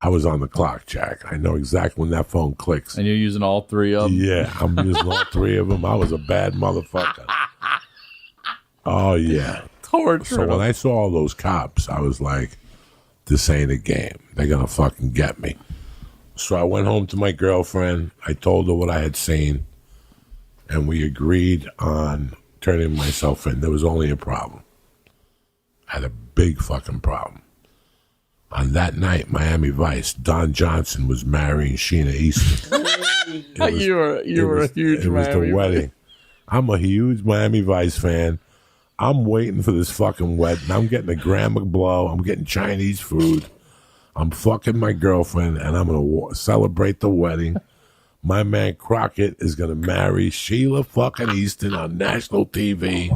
I was on the clock, Jack. I know exactly when that phone clicks. And you're using all three of them? Yeah, I'm using all three of them. I was a bad motherfucker. Oh, yeah. Torture. So when I saw all those cops, I was like, this ain't a game. They're going to fucking get me. So I went home to my girlfriend. I told her what I had seen. And we agreed on turning myself in. There was only a problem. I had a big fucking problem. On that night, Miami Vice, Don Johnson was marrying Sheena Easton. You were a huge It was Miami the wedding. I'm a huge Miami Vice fan. I'm waiting for this fucking wedding. I'm getting a Graham McBlow. I'm getting Chinese food. I'm fucking my girlfriend, and I'm going to celebrate the wedding. My man Crockett is going to marry Sheila fucking Easton on national TV.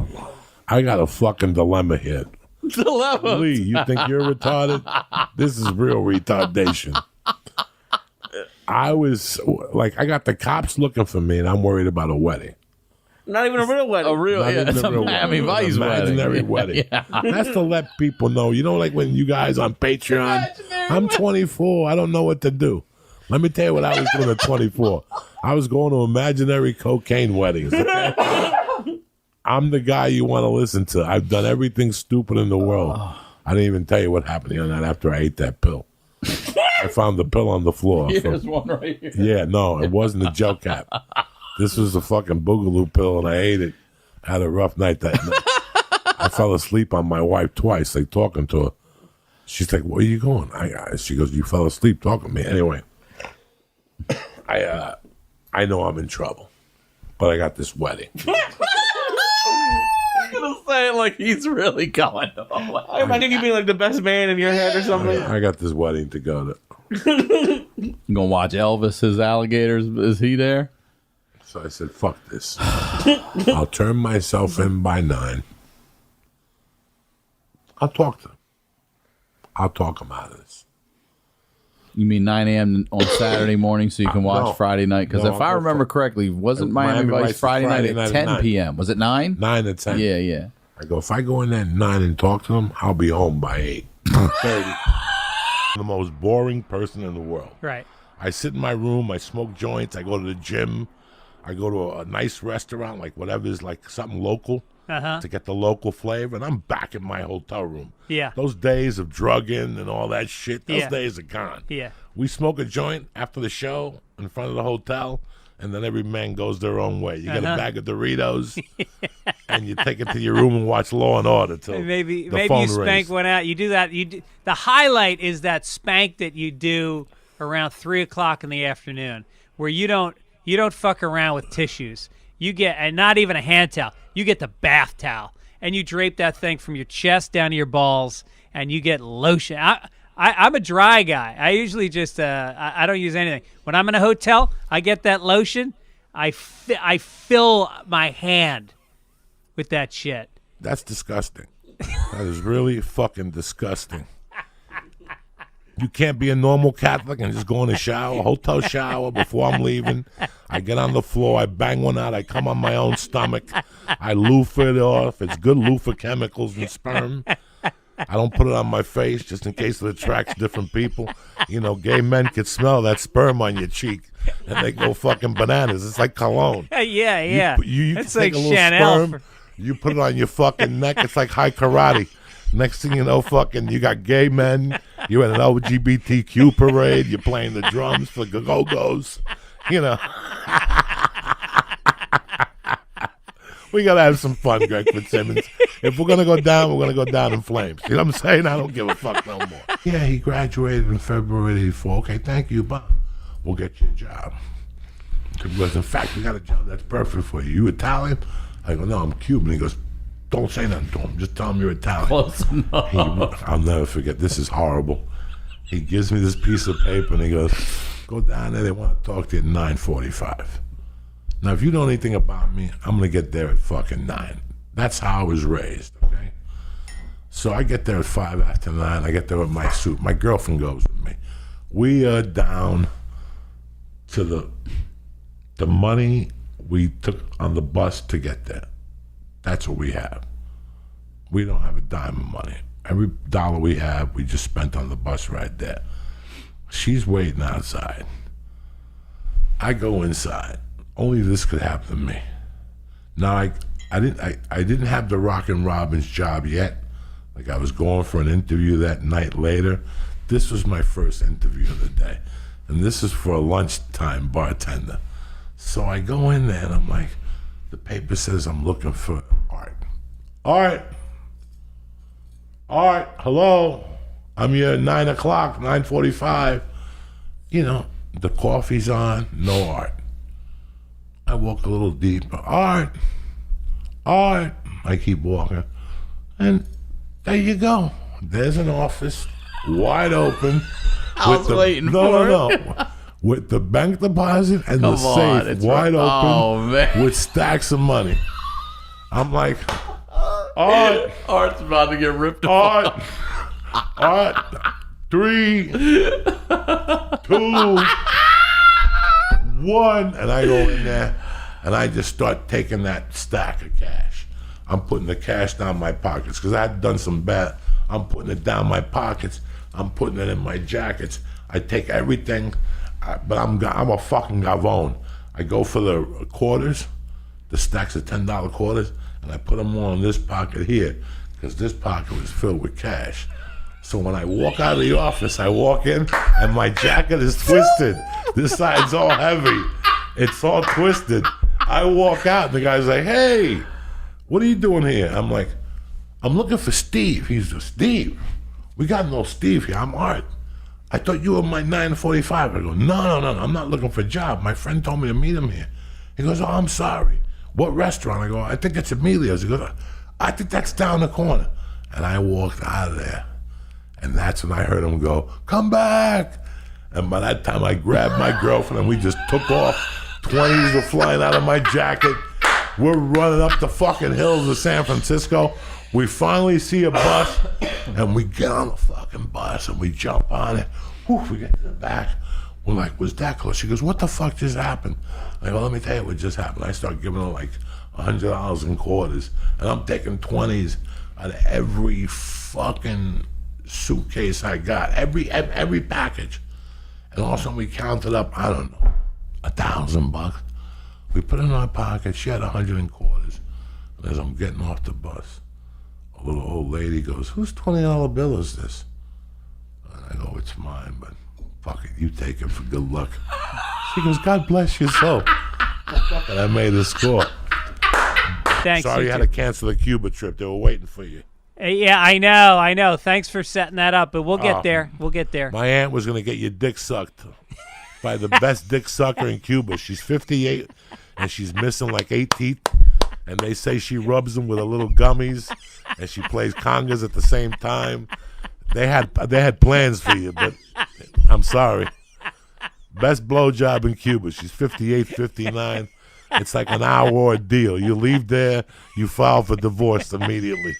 I got a fucking dilemma here. Dilemma. Lee, you think you're retarded? This is real retardation. I was like, I got the cops looking for me, and I'm worried about a wedding. Not even a real wedding. It's a Miami Vice wedding. Imaginary wedding. That's to let people know. You know, like when you guys on Patreon, I'm 24. I don't know what to do. Let me tell you what I was doing at 24. I was going to imaginary cocaine weddings. Okay? I'm the guy you want to listen to. I've done everything stupid in the world. I didn't even tell you what happened on that after I ate that pill. I found the pill on the floor. There's one right here. Yeah, no, it wasn't a gel cap. This was a fucking boogaloo pill, and I ate it. I had a rough night that night. I fell asleep on my wife twice, like talking to her. She's like, "Where are you going?" She goes, "You fell asleep talking to me." Anyway, I know I'm in trouble, but I got this wedding. I'm gonna say it like he's really going. I imagine you being like the best man in your head or something. I got this wedding to go to. You gonna watch Elvis, his alligators? Is he there? So I said, fuck this. I'll turn myself in by 9. I'll talk to him. I'll talk him out of this. You mean 9 a.m. on Saturday morning so you can watch No. Friday night? Because No, if I remember correctly, wasn't Miami Vice Friday night at 10 p.m.? Was it 9? 9 to 10. Yeah. I go, if I go in there at 9 and talk to him, I'll be home by 8:30. The most boring person in the world. Right. I sit in my room, I smoke joints, I go to the gym, I go to a nice restaurant, like whatever is like something local to get the local flavor, and I'm back in my hotel room. Yeah. Those days of drugging and all that shit, those days are gone. Yeah. We smoke a joint after the show in front of the hotel, and then every man goes their own way. You get a bag of Doritos, and you take it to your room and watch Law and Order till Maybe the you phone spank rings. one out. You do that. The highlight is that spank that you do around 3:00 in the afternoon, where you don't fuck around with tissues. You get, and not even a hand towel. You get the bath towel, and you drape that thing from your chest down to your balls, and you get lotion. I'm a dry guy. I usually just I don't use anything. When I'm in a hotel, I get that lotion. I fill my hand with that shit. That's disgusting. That is really fucking disgusting. You can't be a normal Catholic and just go in a shower, hotel shower before I'm leaving. I get on the floor, I bang one out, I come on my own stomach, I loofah it off. It's good loofah chemicals and sperm. I don't put it on my face just in case it attracts different people. You know, gay men could smell that sperm on your cheek and they go fucking bananas. It's like cologne. Yeah. You It's can take like a little Chanel. sperm, you put it on your fucking neck. It's like high karate. Next thing you know, fucking, you got gay men. You're at an LGBTQ parade. You're playing the drums for Go-Go's. You know. We got to have some fun, Greg Fitzsimmons. If we're going to go down, we're going to go down in flames. You know what I'm saying? I don't give a fuck no more. Yeah, he graduated in February '84. Okay, thank you, Bob. We'll get you a job. Because, in fact, we got a job that's perfect for you. You Italian? I go, no, I'm Cuban. He goes, don't say nothing to him. Just tell him you're Italian. Close enough. I'll never forget. This is horrible. He gives me this piece of paper and he goes, go down there. They want to talk to you at 9:45. Now, if you know anything about me, I'm going to get there at fucking 9. That's how I was raised, okay? So I get there at 5 after 9. I get there with my suit. My girlfriend goes with me. We are down to the money we took on the bus to get there. That's what we have. We don't have a dime of money. Every dollar we have, we just spent on the bus ride there. She's waiting outside. I go inside. Only this could happen to me. Now I didn't have the Rockin' Robin's job yet. Like, I was going for an interview that night later. This was my first interview of the day. And this is for a lunchtime bartender. So I go in there and I'm like, the paper says I'm looking for Art. Art, hello. I'm here at 9 o'clock, 9:45. You know, the coffee's on, no Art. I walk a little deeper. Art. I keep walking. And there you go. There's an office, wide open. I was waiting for it. No. With the bank deposit and the safe wide open with stacks of money. I'm like, Art. Art's about to get ripped off. Art. 3, 2, 1. And I go in there and I just start taking that stack of cash. I'm putting the cash down my pockets because I had done some bad. I'm putting it down my pockets. I'm putting it in my jackets. I take everything, but I'm a fucking gavone. I go for the quarters, the stacks of $10 quarters, and I put them all in this pocket here because this pocket was filled with cash. So when I walk out of the office, I walk in and my jacket is twisted. This side's all heavy. It's all twisted. I walk out and the guy's like, hey, what are you doing here? I'm like, I'm looking for Steve. He's like, Steve? We got no Steve here. I'm Art. I thought you were my 9:45. I go, no. I'm not looking for a job. My friend told me to meet him here. He goes, oh, I'm sorry. What restaurant? I go, I think it's Emilio's. He goes, I think that's down the corner. And I walked out of there. And that's when I heard him go, come back. And by that time, I grabbed my girlfriend and we just took off. 20s were flying out of my jacket. We're running up the fucking hills of San Francisco. We finally see a bus, and we get on the fucking bus, and we jump on it. Whew, we get to the back. We're like, was that close? She goes, what the fuck just happened? I go, let me tell you what just happened. I start giving her like $100 in quarters, and I'm taking 20s out of every fucking suitcase I got, every package. And all of a sudden we counted up, I don't know, $1,000. We put it in our pocket. She had 100 in quarters. And as I'm getting off the bus, a little old lady goes, whose $20 bill is this? And I go, it's mine, but fuck it, you take it for good luck. She goes, God bless your soul. And I made a score. Thanks. Sorry you had to cancel the Cuba trip. They were waiting for you. Yeah, I know. Thanks for setting that up, but we'll get there. We'll get there. My aunt was going to get your dick sucked by the best dick sucker in Cuba. She's 58, and she's missing like 8 teeth. And they say she rubs them with a little gummies, and she plays congas at the same time. They had plans for you, but I'm sorry. Best blowjob in Cuba. She's 58, 59. It's like an hour ordeal. You leave there, you file for divorce immediately.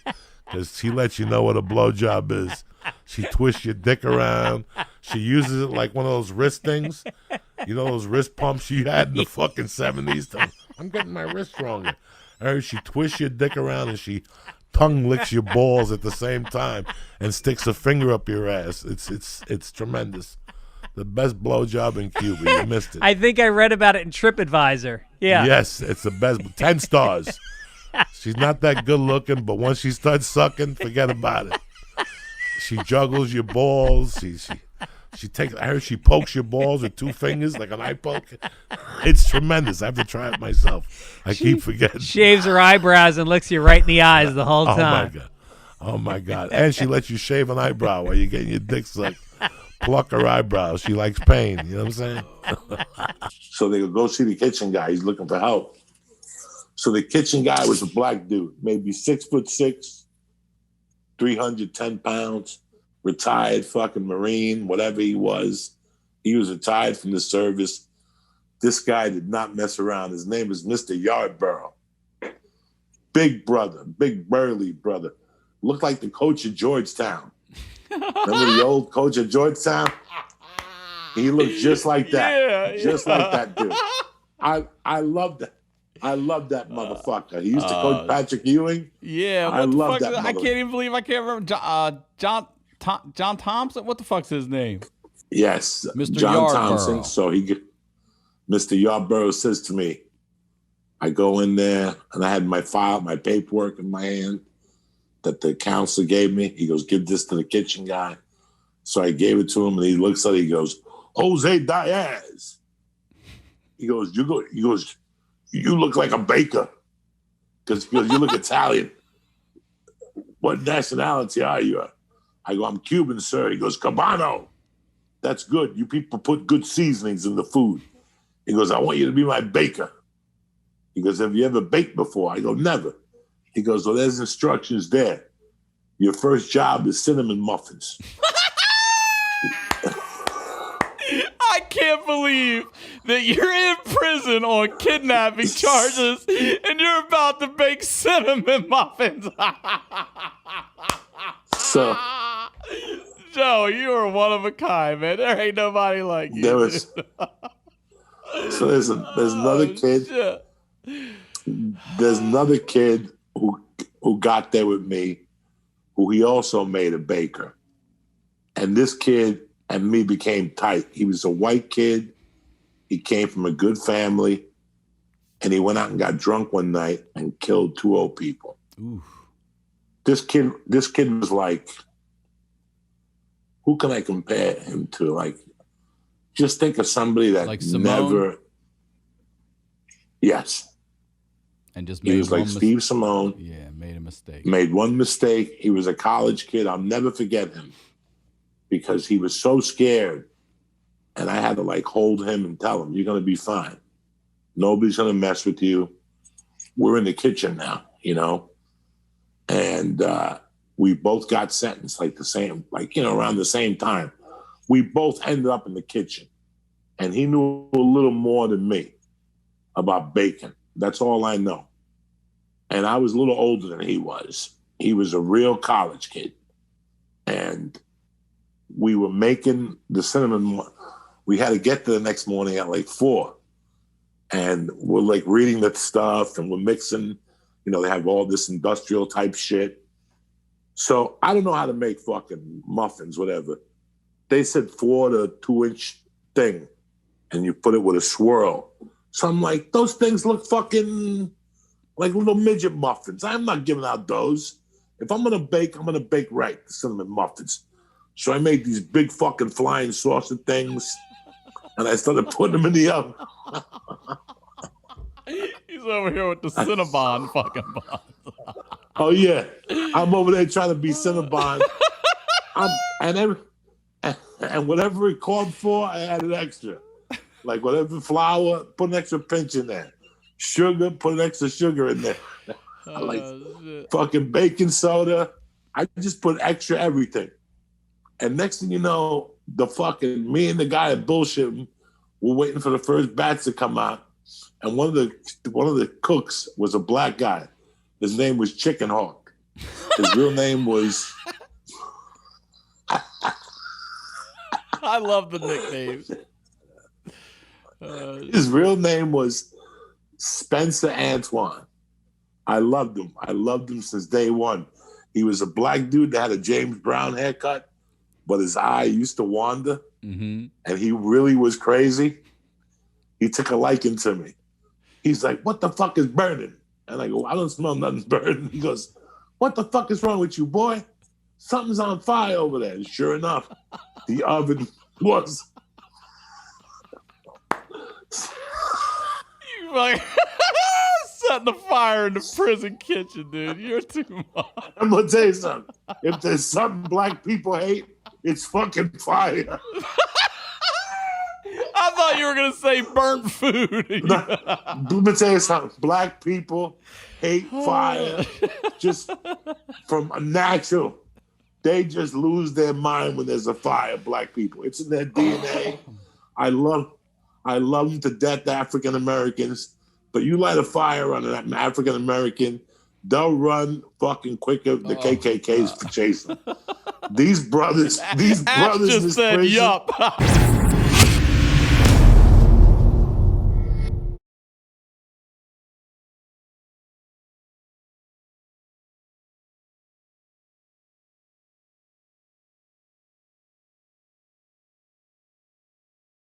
Because she lets you know what a blowjob is. She twists your dick around. She uses it like one of those wrist things. You know those wrist pumps you had in the fucking 70s? I'm getting my wrist stronger. She twists your dick around and she tongue licks your balls at the same time and sticks a finger up your ass. It's tremendous. The best blowjob in Cuba. You missed it. I think I read about it in TripAdvisor. Yeah. Yes, it's the best. 10 stars. She's not that good looking, but once she starts sucking, forget about it. She juggles your balls. She takes. I heard she pokes your balls with 2 fingers like an eye poke. It's tremendous. I have to try it myself. I keep forgetting. Shaves her eyebrows and looks you right in the eyes the whole time. Oh my god! And she lets you shave an eyebrow while you're getting your dick sucked. Pluck her eyebrows. She likes pain. You know what I'm saying? So they go see the kitchen guy. He's looking for help. So the kitchen guy was a black dude, maybe 6'6", 310 pounds, retired fucking Marine, whatever he was. He was retired from the service. This guy did not mess around. His name is Mr. Yardborough. Big brother, big burly brother. Looked like the coach of Georgetown. Remember the old coach of Georgetown? He looked just like that. Just like that dude. I love that. I love that motherfucker. He used to coach Patrick Ewing. Yeah, I love that. I can't even believe I can't remember John Thompson. What the fuck's his name? Yes, Mr. John Yarborough. Thompson. So Mr. Yarborough says to me, I go in there and I had my file, my paperwork in my hand that the counselor gave me. He goes, give this to the kitchen guy. So I gave it to him and he looks at it, he goes, Jose Diaz. He goes, you look like a baker. Because you look Italian. What nationality are you? I go, I'm Cuban, sir. He goes, Cabano. That's good. You people put good seasonings in the food. He goes, I want you to be my baker. He goes, have you ever baked before? I go, never. He goes, well, there's instructions there. Your first job is cinnamon muffins. I can't believe that you're in prison on kidnapping charges and you're about to bake cinnamon muffins. So, Joe, you are one of a kind, man. There ain't nobody like you. So there's another kid. Shit. There's another kid who got there with me, who he also made a baker. And this kid and me became tight. He was a white kid. He came from a good family. And he went out and got drunk one night and killed 2 old people. Oof. This kid was like, who can I compare him to? Like, just think of somebody that like Simone? never. Yes. And just he was like Steve Simone. Yeah, made a mistake. Made one mistake. He was a college kid. I'll never forget him because he was so scared. And I had to like hold him and tell him, you're going to be fine. Nobody's going to mess with you. We're in the kitchen now, you know? And we both got sentenced like the same, like, you know, around the same time. We both ended up in the kitchen. And he knew a little more than me about baking. That's all I know. And I was a little older than he was. He was a real college kid. And we were making the cinnamon. We had to get there the next morning at like 4. And we're like reading the stuff and we're mixing, you know, they have all this industrial type shit. So I don't know how to make fucking muffins, whatever. They said 4 to 2-inch thing and you put it with a swirl. So I'm like, those things look fucking like little midget muffins. I'm not giving out those. If I'm going to bake right, the cinnamon muffins. So I made these big fucking flying saucer things and I started putting them in the oven. He's over here with the Cinnabon fucking buns. Oh, yeah. I'm over there trying to be Cinnabon. And whatever it called for, I added extra. Like whatever flour, put an extra pinch in there. Sugar, put an extra sugar in there. Like fucking baking soda. I just put extra everything. And next thing you know, me and the guy at bullshit were waiting for the first batch to come out. And one of the cooks was a black guy. His name was Chicken Hawk. His real name was. I love the nicknames. His real name was Spencer Antoine. I loved him. I loved him since day one. He was a black dude that had a James Brown haircut, but his eye used to wander, and he really was crazy. He took a liking to me. He's like, what the fuck is burning? And I go, I don't smell nothing burning. He goes, what the fuck is wrong with you, boy? Something's on fire over there. And sure enough, the oven was. You like setting the fire in the prison kitchen, dude. You're too much. I'm going to tell you something. If there's something black people hate, it's fucking fire. I thought you were going to say burnt food. Let me tell you something. Black people hate fire just from a natural. They just lose their mind when there's a fire, black people. It's in their DNA. I love them to death, African Americans. But you light a fire on an African American, they'll run fucking quicker. The KKK's for chasing them. These brothers just in this said, prison, yup.